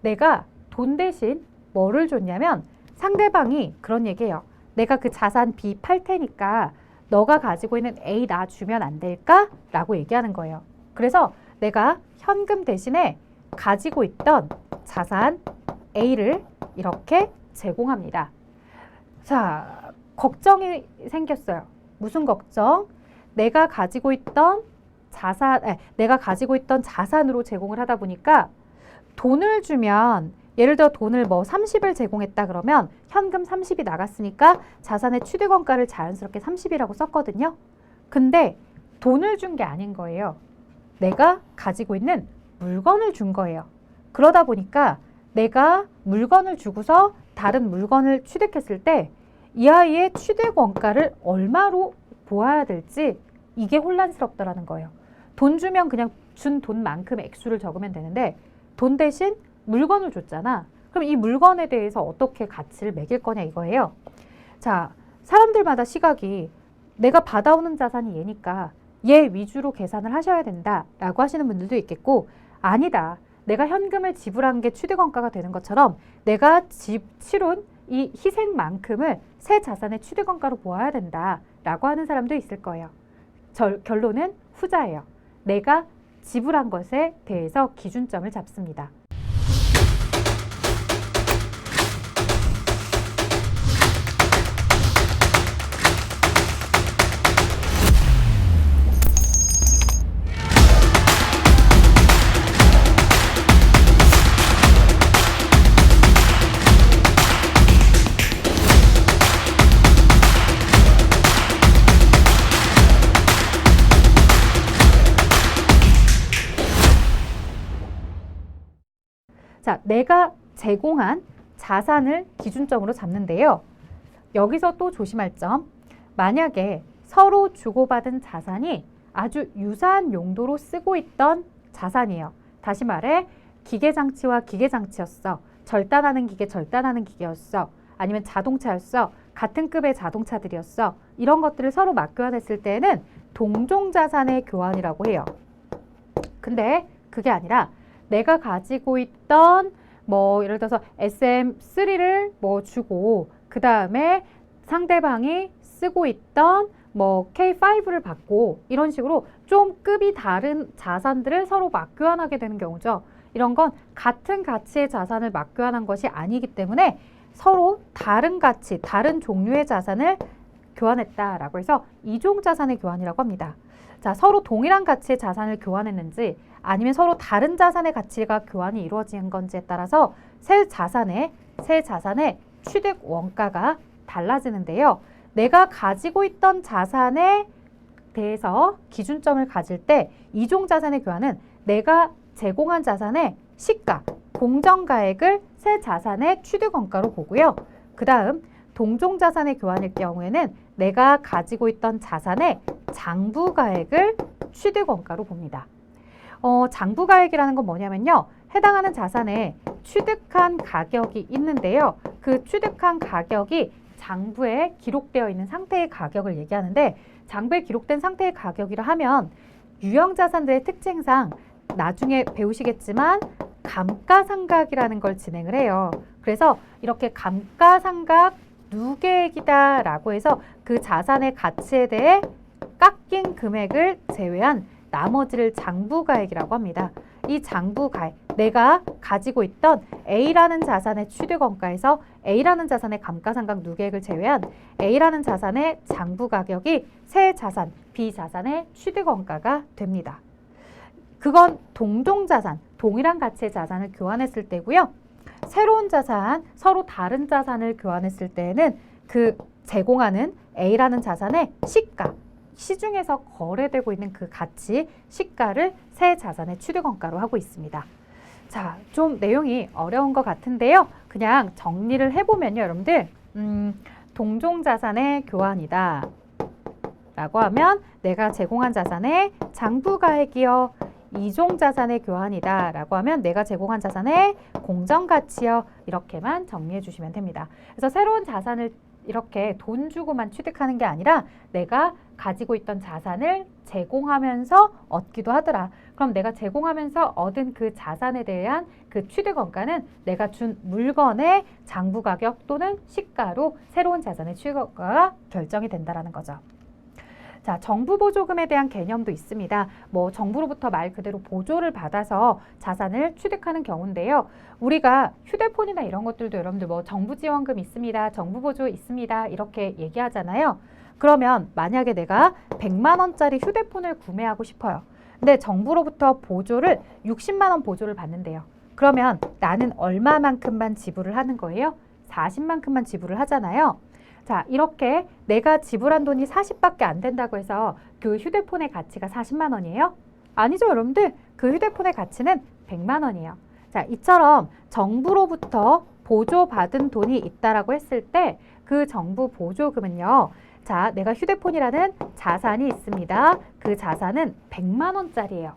내가 돈 대신 뭐를 줬냐면 상대방이 그런 얘기예요. 내가 그 자산 B 팔 테니까 너가 가지고 있는 A 나 주면 안 될까? 라고 얘기하는 거예요. 그래서 내가 현금 대신에 가지고 있던 자산 A를 이렇게 제공합니다. 자, 걱정이 생겼어요. 무슨 걱정? 내가 가지고 있던 자산으로 제공을 하다 보니까 돈을 주면 예를 들어 돈을 30을 제공했다 그러면 현금 30이 나갔으니까 자산의 취득원가를 자연스럽게 30이라고 썼거든요. 근데 돈을 준 게 아닌 거예요. 내가 가지고 있는 물건을 준 거예요. 그러다 보니까 내가 물건을 주고서 다른 물건을 취득했을 때 이 아이의 취득원가를 얼마로 보아야 될지 이게 혼란스럽다라는 거예요. 돈 주면 그냥 준 돈만큼 액수를 적으면 되는데 돈 대신 물건을 줬잖아. 그럼 이 물건에 대해서 어떻게 가치를 매길 거냐 이거예요. 자, 사람들마다 시각이 내가 받아오는 자산이 얘니까 얘 위주로 계산을 하셔야 된다라고 하시는 분들도 있겠고 아니다. 내가 현금을 지불한 게 취득원가가 되는 것처럼 내가 치룬 이 희생만큼을 새 자산의 취득원가로 보아야 된다라고 하는 사람도 있을 거예요. 결론은 후자예요. 내가 지불한 것에 대해서 기준점을 잡습니다. 자, 내가 제공한 자산을 기준점으로 잡는데요. 여기서 또 조심할 점, 만약에 서로 주고받은 자산이 아주 유사한 용도로 쓰고 있던 자산이에요. 다시 말해 기계장치와 기계장치였어. 절단하는 기계, 절단하는 기계였어. 아니면 자동차였어. 같은 급의 자동차들이었어. 이런 것들을 서로 맞교환했을 때는 동종자산의 교환이라고 해요. 근데 그게 아니라 내가 가지고 있던 예를 들어서 SM3를 주고 그 다음에 상대방이 쓰고 있던 K5를 받고 이런 식으로 좀 급이 다른 자산들을 서로 맞교환하게 되는 경우죠. 이런 건 같은 가치의 자산을 맞교환한 것이 아니기 때문에 서로 다른 가치, 다른 종류의 자산을 교환했다라고 해서 이종자산의 교환이라고 합니다. 자, 서로 동일한 가치의 자산을 교환했는지 아니면 서로 다른 자산의 가치가 교환이 이루어진 건지에 따라서 새 자산의 취득 원가가 달라지는데요. 내가 가지고 있던 자산에 대해서 기준점을 가질 때 이종자산의 교환은 내가 제공한 자산의 시가, 공정가액을 새 자산의 취득원가로 보고요. 그 다음 동종자산의 교환일 경우에는 내가 가지고 있던 자산의 장부가액을 취득원가로 봅니다. 장부가액이라는 건 뭐냐면요. 해당하는 자산에 취득한 가격이 있는데요. 그 취득한 가격이 장부에 기록되어 있는 상태의 가격을 얘기하는데 장부에 기록된 상태의 가격이라 하면 유형자산들의 특징상 나중에 배우시겠지만 감가상각이라는 걸 진행을 해요. 그래서 이렇게 감가상각 누계액이다 라고 해서 그 자산의 가치에 대해 깎인 금액을 제외한 나머지를 장부가액이라고 합니다. 이 장부가액, 내가 가지고 있던 A라는 자산의 취득원가에서 A라는 자산의 감가상각 누계액을 제외한 A라는 자산의 장부가격이 새 자산, B 자산의 취득원가가 됩니다. 그건 동종자산, 동일한 가치의 자산을 교환했을 때고요. 새로운 자산, 서로 다른 자산을 교환했을 때에는 그 제공하는 A라는 자산의 시가, 시중에서 거래되고 있는 그 가치, 시가를 새 자산의 취득원가로 하고 있습니다. 자, 좀 내용이 어려운 것 같은데요. 그냥 정리를 해보면요, 여러분들. 동종자산의 교환이다 라고 하면 내가 제공한 자산의 장부가액이요. 이종자산의 교환이다 라고 하면 내가 제공한 자산의 공정가치요. 이렇게만 정리해 주시면 됩니다. 그래서 새로운 자산을 이렇게 돈 주고만 취득하는 게 아니라 내가 가지고 있던 자산을 제공하면서 얻기도 하더라. 그럼 내가 제공하면서 얻은 그 자산에 대한 그 취득원가는 내가 준 물건의 장부가격 또는 시가로 새로운 자산의 취득원가가 결정이 된다는 거죠. 자, 정부 보조금에 대한 개념도 있습니다. 뭐 정부로부터 말 그대로 보조를 받아서 자산을 취득하는 경우인데요. 우리가 휴대폰이나 이런 것들도 여러분들 뭐 정부 지원금 있습니다. 정부 보조 있습니다. 이렇게 얘기하잖아요. 그러면 만약에 내가 100만 원짜리 휴대폰을 구매하고 싶어요. 근데 정부로부터 보조를 60만 원 보조를 받는데요. 그러면 나는 얼마만큼만 지불을 하는 거예요? 40만큼만 지불을 하잖아요. 자, 이렇게 내가 지불한 돈이 40밖에 안 된다고 해서 그 휴대폰의 가치가 40만 원이에요? 아니죠, 여러분들. 그 휴대폰의 가치는 100만 원이에요. 자, 이처럼 정부로부터 보조받은 돈이 있다라고 했을 때 그 정부 보조금은요. 자, 내가 휴대폰이라는 자산이 있습니다. 그 자산은 100만 원짜리예요.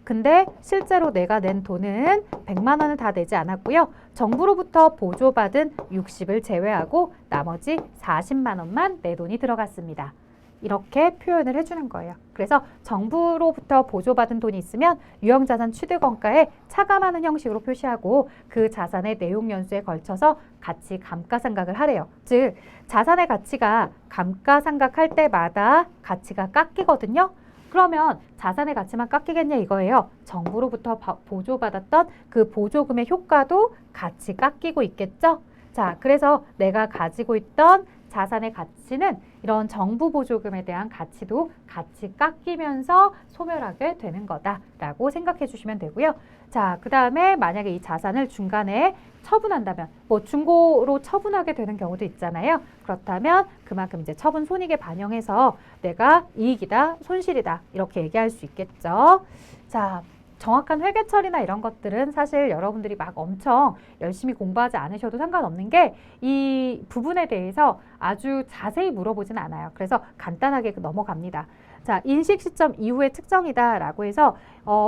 근데 실제로 내가 낸 돈은 100만 원을 다 내지 않았고요. 정부로부터 보조받은 60을 제외하고 나머지 40만 원만 내 돈이 들어갔습니다. 이렇게 표현을 해주는 거예요. 그래서 정부로부터 보조받은 돈이 있으면 유형자산 취득원가에 차감하는 형식으로 표시하고 그 자산의 내용 연수에 걸쳐서 같이 감가상각을 하래요. 즉 자산의 가치가 감가상각할 때마다 가치가 깎이거든요. 그러면 자산의 가치만 깎이겠냐 이거예요. 정부로부터 보조받았던 그 보조금의 효과도 같이 깎이고 있겠죠. 자, 그래서 내가 가지고 있던 자산의 가치는 이런 정부 보조금에 대한 가치도 같이 깎이면서 소멸하게 되는 거다라고 생각해 주시면 되고요. 자, 그 다음에 만약에 이 자산을 중간에 처분한다면 뭐 중고로 처분하게 되는 경우도 있잖아요. 그렇다면 그만큼 이제 처분 손익에 반영해서 내가 이익이다, 손실이다 이렇게 얘기할 수 있겠죠. 자, 정확한 회계 처리나 이런 것들은 사실 여러분들이 막 엄청 열심히 공부하지 않으셔도 상관없는 게 이 부분에 대해서 아주 자세히 물어보진 않아요. 그래서 간단하게 넘어갑니다. 자, 인식 시점 이후의 측정이다라고 해서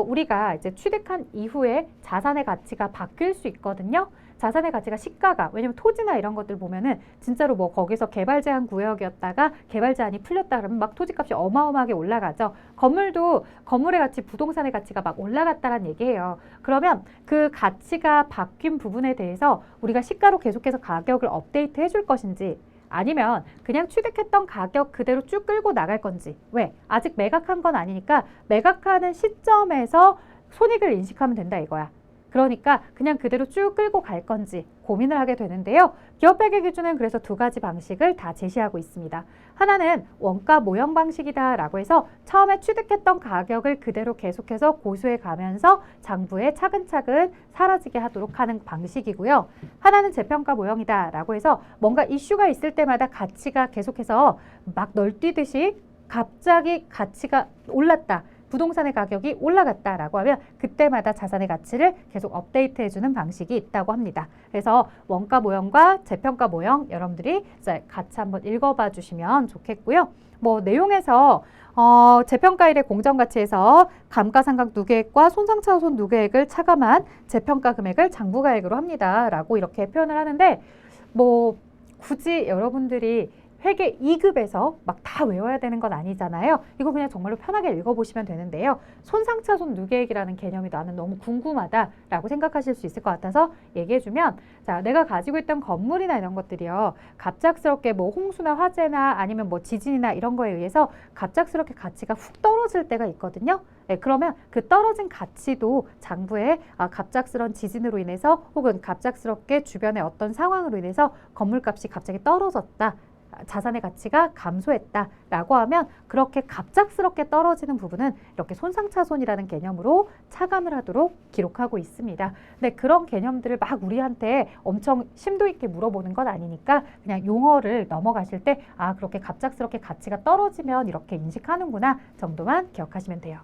우리가 이제 취득한 이후에 자산의 가치가 바뀔 수 있거든요. 자산의 가치가 시가가, 왜냐면 토지나 이런 것들 보면은 진짜로 뭐 거기서 개발 제한 구역이었다가 개발 제한이 풀렸다 그러면 막 토지값이 어마어마하게 올라가죠. 건물도 건물의 가치, 부동산의 가치가 막 올라갔다는 얘기예요. 그러면 그 가치가 바뀐 부분에 대해서 우리가 시가로 계속해서 가격을 업데이트 해줄 것인지 아니면 그냥 취득했던 가격 그대로 쭉 끌고 나갈 건지. 왜? 아직 매각한 건 아니니까 매각하는 시점에서 손익을 인식하면 된다 이거야. 그러니까 그냥 그대로 쭉 끌고 갈 건지 고민을 하게 되는데요. 기업회계 기준은 그래서 두 가지 방식을 다 제시하고 있습니다. 하나는 원가 모형 방식이다라고 해서 처음에 취득했던 가격을 그대로 계속해서 고수해 가면서 장부에 차근차근 사라지게 하도록 하는 방식이고요. 하나는 재평가 모형이다라고 해서 뭔가 이슈가 있을 때마다 가치가 계속해서 막 널뛰듯이 갑자기 가치가 올랐다. 부동산의 가격이 올라갔다라고 하면 그때마다 자산의 가치를 계속 업데이트해주는 방식이 있다고 합니다. 그래서 원가 모형과 재평가 모형 여러분들이 이제 같이 한번 읽어봐 주시면 좋겠고요. 뭐 내용에서 재평가일의 공정가치에서 감가상각 누계액과 손상차손 누계액을 차감한 재평가 금액을 장부가액으로 합니다라고 이렇게 표현을 하는데 뭐 굳이 여러분들이 회계 2급에서 막 다 외워야 되는 건 아니잖아요. 이거 그냥 정말로 편하게 읽어보시면 되는데요. 손상차손 누계액이라는 개념이 나는 너무 궁금하다라고 생각하실 수 있을 것 같아서 얘기해주면, 자, 내가 가지고 있던 건물이나 이런 것들이요, 갑작스럽게 뭐 홍수나 화재나 아니면 뭐 지진이나 이런 거에 의해서 갑작스럽게 가치가 훅 떨어질 때가 있거든요. 네, 그러면 그 떨어진 가치도 장부에 갑작스러운 지진으로 인해서 혹은 갑작스럽게 주변의 어떤 상황으로 인해서 건물값이 갑자기 떨어졌다, 자산의 가치가 감소했다라고 하면 그렇게 갑작스럽게 떨어지는 부분은 이렇게 손상차손이라는 개념으로 차감을 하도록 기록하고 있습니다. 근데 그런 개념들을 막 우리한테 엄청 심도 있게 물어보는 건 아니니까 그냥 용어를 넘어가실 때 그렇게 갑작스럽게 가치가 떨어지면 이렇게 인식하는구나 정도만 기억하시면 돼요.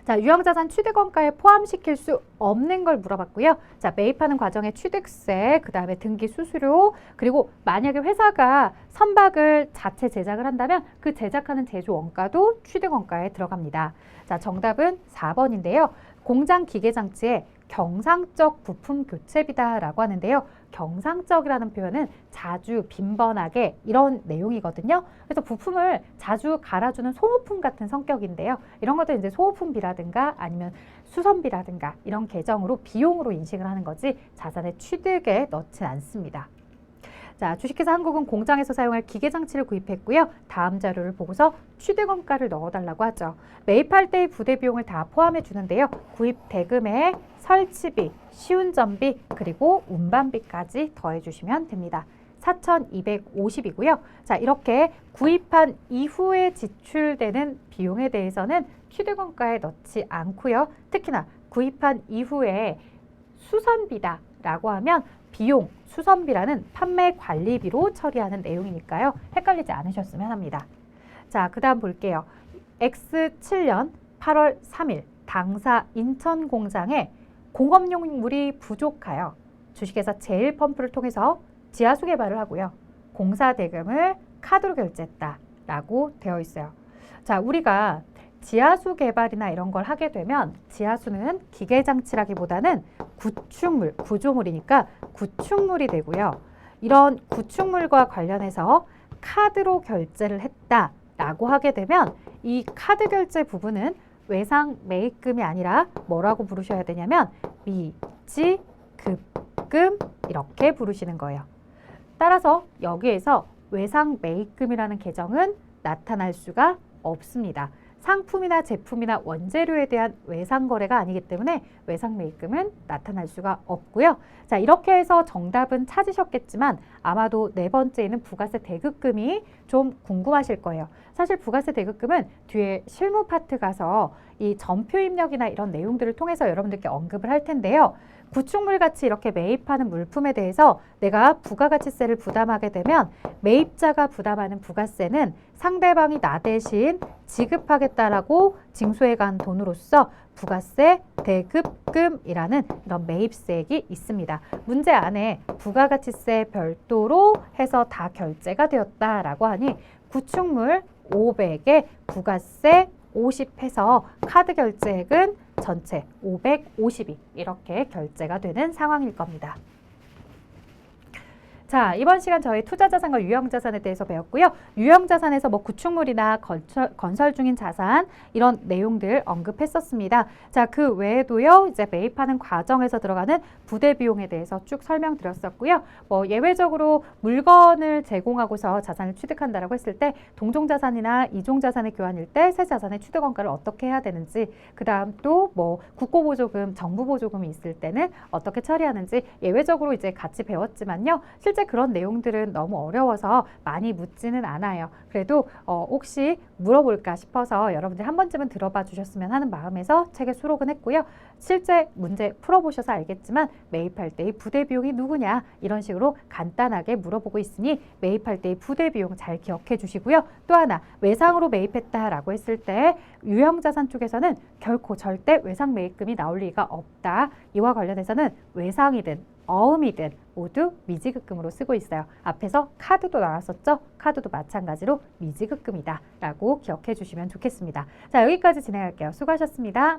자, 유형자산 취득원가에 포함시킬 수 없는 걸 물어봤고요. 자, 매입하는 과정에 취득세, 그 다음에 등기 수수료, 그리고 만약에 회사가 선박을 자체 제작을 한다면 그 제작하는 제조 원가도 취득원가에 들어갑니다. 자, 정답은 4번인데요. 공장 기계장치에 경상적 부품 교체비다라고 하는데요. 경상적이라는 표현은 자주, 빈번하게 이런 내용이거든요. 그래서 부품을 자주 갈아주는 소모품 같은 성격인데요. 이런 것도 이제 소모품비라든가 아니면 수선비라든가 이런 계정으로 비용으로 인식을 하는 거지 자산의 취득에 넣지 않습니다. 자, 주식회사 한국은 공장에서 사용할 기계장치를 구입했고요. 다음 자료를 보고서 취득원가를 넣어달라고 하죠. 매입할 때의 부대 비용을 다 포함해 주는데요. 구입 대금에 설치비, 시운전비, 그리고 운반비까지 더해 주시면 됩니다. 4,250이고요. 자, 이렇게 구입한 이후에 지출되는 비용에 대해서는 취득원가에 넣지 않고요. 특히나 구입한 이후에 수선비다라고 하면 비용, 수선비라는 판매 관리비로 처리하는 내용이니까요. 헷갈리지 않으셨으면 합니다. 자, 그 다음 볼게요. X7년 8월 3일 당사 인천 공장에 공업용물이 부족하여 주식회사 제일펌프를 통해서 지하수 개발을 하고요. 공사 대금을 카드로 결제했다라고 되어 있어요. 자, 우리가 지하수 개발이나 이런 걸 하게 되면 지하수는 기계장치라기보다는 구축물, 구조물이니까 구축물이 되고요. 이런 구축물과 관련해서 카드로 결제를 했다라고 하게 되면 이 카드 결제 부분은 외상 매입금이 아니라 뭐라고 부르셔야 되냐면 미지급금 이렇게 부르시는 거예요. 따라서 여기에서 외상 매입금이라는 계정은 나타날 수가 없습니다. 상품이나 제품이나 원재료에 대한 외상 거래가 아니기 때문에 외상 매입금은 나타날 수가 없고요. 자, 이렇게 해서 정답은 찾으셨겠지만 아마도 네 번째는 부가세 대급금이 좀 궁금하실 거예요. 사실 부가세 대급금은 뒤에 실무 파트 가서 이 전표 입력이나 이런 내용들을 통해서 여러분들께 언급을 할 텐데요. 구축물 같이 이렇게 매입하는 물품에 대해서 내가 부가가치세를 부담하게 되면 매입자가 부담하는 부가세는 상대방이 나 대신 지급하겠다라고 징수해 간 돈으로서 부가세 대급금이라는 이런 매입세액이 있습니다. 문제 안에 부가가치세 별도로 해서 다 결제가 되었다라고 하니 구축물 500에 부가세 50 해서 카드 결제액은 전체 550이 이렇게 결제가 되는 상황일 겁니다. 자, 이번 시간 저희 투자자산과 유형자산에 대해서 배웠고요. 유형자산에서 뭐 구축물이나 건설 중인 자산 이런 내용들 언급했었습니다. 자, 그 외에도요. 이제 매입하는 과정에서 들어가는 부대 비용에 대해서 쭉 설명드렸었고요. 뭐 예외적으로 물건을 제공하고서 자산을 취득한다라고 했을 때 동종자산이나 이종자산의 교환일 때 새 자산의 취득원가를 어떻게 해야 되는지, 그 다음 또 뭐 국고보조금, 정부보조금이 있을 때는 어떻게 처리하는지 예외적으로 이제 같이 배웠지만요. 실제 그런 내용들은 너무 어려워서 많이 묻지는 않아요. 그래도 혹시 물어볼까 싶어서 여러분들 한 번쯤은 들어봐 주셨으면 하는 마음에서 책에 수록은 했고요. 실제 문제 풀어보셔서 알겠지만 매입할 때의 부대 비용이 누구냐 이런 식으로 간단하게 물어보고 있으니 매입할 때의 부대 비용 잘 기억해 주시고요. 또 하나 외상으로 매입했다라고 했을 때 유형자산 쪽에서는 결코 절대 외상 매입금이 나올 리가 없다. 이와 관련해서는 외상이든 어음이든 모두 미지급금으로 쓰고 있어요. 앞에서 카드도 나왔었죠? 카드도 마찬가지로 미지급금이다 라고 기억해 주시면 좋겠습니다. 자, 여기까지 진행할게요. 수고하셨습니다.